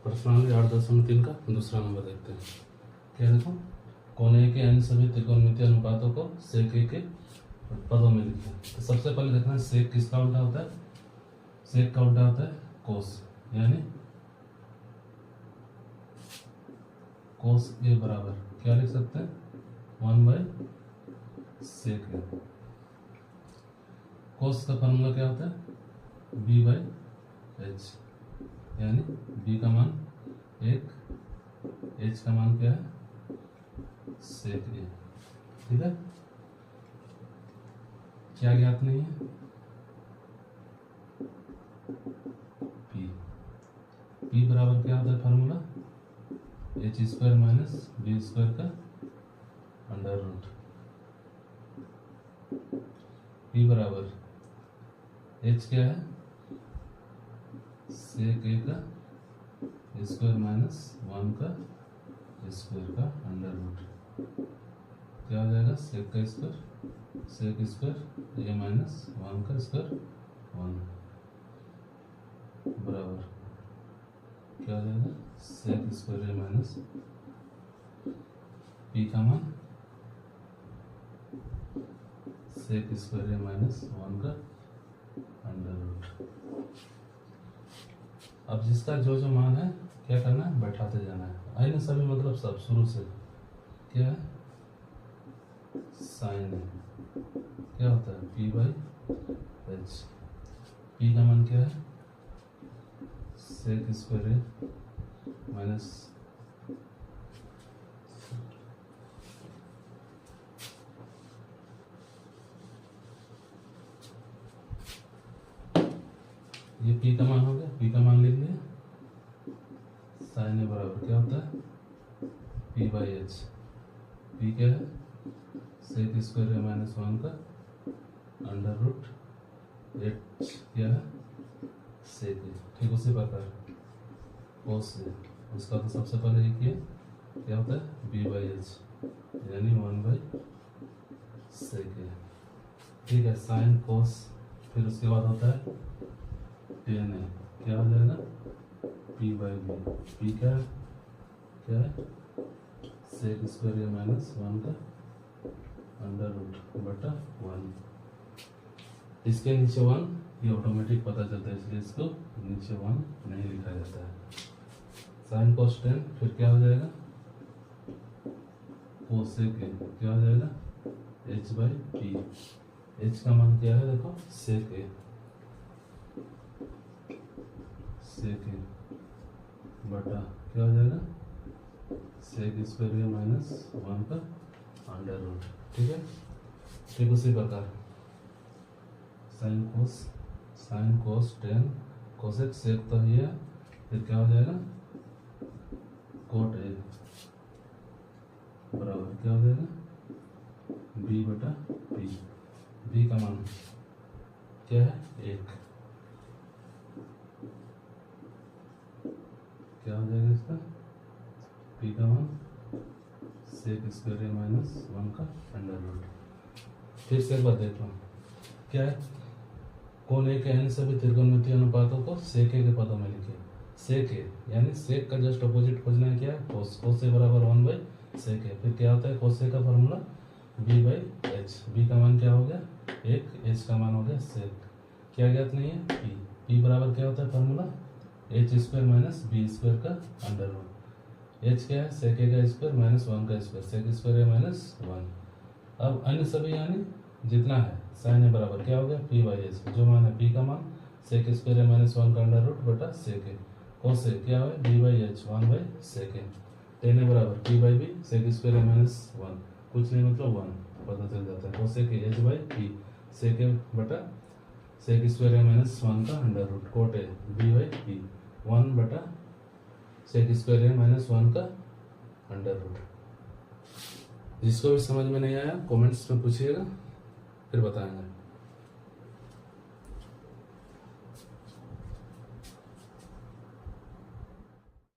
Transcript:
प्रश्नावली 8.3 का दूसरा नंबर देखते हैं। क्या देखो, कोने के अन्य सभी त्रिकोणमितीय अनुपातों को सेक ए के पदों में लिखें। तो सबसे पहले देखना है सेक किसका उल्टा होता है। सेक का उल्टा होता है कोस, यानी कोस ए बराबर क्या लिख सकते हैं 1/सेक ए। कोस का फॉर्मूला क्या होता है b/h, यानी b का मान 1, h का मान क्या है सेक ए। ठीक है, क्या ज्ञात नहीं है p बराबर क्या होता है फॉर्मूला h² माइनस b² का अंडर रूट। p बराबर h क्या है सेक ए का स्क्वायर माइनस 1 का स्क्वायर का अंडर रूट। क्या हो जाएगा सेक का स्क्वायर सेक स्क्वायर ए माइनस 1 का स्क्वायर 1 बराबर क्या हो जाएगा सेक स्क्वायर ए माइनस पी का मान सेक स्क्वायर ए माइनस 1 का अंडर रूट। अब जिसका जो जो मान है क्या करना है बैठाते जाना है। आइए सभी मतलब सब शुरू से क्या है साइन है क्या होता है p/h। p का मान क्या है सेक स्क्वायर ए माइनस ये p का मान हो गया, p का मान लिख लिया। साइन ए बराबर क्या होता है p/h। p क्या है सेक स्क्वायर ए माइनस 1 का अंडर रूट h क्या है सेक ए। ठीक उसी प्रकार कोस ए, उसका तो सबसे पहले एक ये क्या होता है b/h, यानी 1/सेक ए। ठीक है, साइन कोस, फिर उसके बाद होता है टेन ए, क्या हो जाएगा p/b। p क्या है सेक स्क्वायर ए माइनस 1 का अंडर रूट बटा 1। इसके नीचे 1 ये ऑटोमेटिक पता चलता है, इसलिए इसको नीचे 1 नहीं लिखा जाता है। साइन कोस टेन, फिर क्या हो जाएगा कोसेक ए, क्या हो जाएगा h/p। h का मान क्या है देखो सेक ए बटा क्या हो जाएगा सेक स्क्वायर ए माइनस 1 का अंडर रूट। ठीक है, ठीक उसी प्रकार sine cos tan cosec sec तो ये, फिर क्या हो जाएगा कोट ए बराबर क्या हो जाएगा b/p। b का मान क्या है 1, क्या हो जाएगा इसका p का मान सेक स्क्वायर ए माइनस 1 का अंडर रूट। फिर से एक बार देख लो क्या है कोने के अन्य सभी त्रिकोणमितीय अनुपातों को सेक ए के पदों में लिखे। सेक ए यानी सेक का जस्ट अपोजिट खोजना है, क्या है कोस। कोस ए बराबर 1/सेक ए। फिर क्या होता है कोस ए का फॉर्मूला b/h। b का मान क्या हो गया 1, h का मान हो गया सेक। क्या ज्ञात नहीं है p बराबर क्या होता है फॉर्मूला h² माइनस b² का अंडर रूट। h क्या है सेक ए का स्क्वायर माइनस 1 का स्क्वायर सेक स्क्वायर ए माइनस 1। अब अन्य सभी यानी जितना है साइन ए बराबर क्या हो गया p/h। जो मान है p का मान सेक स्क्वायर ए माइनस 1 का अंडर रूट बटा सेक ए। कोस ए क्या है b/h 1/सेक ए। टेन ए बराबर p/b सेक स्क्वायर ए माइनस 1, कुछ नहीं मतलब 1 पता चल जाता है। कोसेक h/p सेक ए बटा सेक स्क्वायर ए माइनस 1 का under root cot A b/p 1 बटा सेक स्क्वायर ए माइनस 1 का अंडर रूट। जिसको भी समझ में नहीं आया कमेंट्स में पूछिएगा, फिर बताएंगे।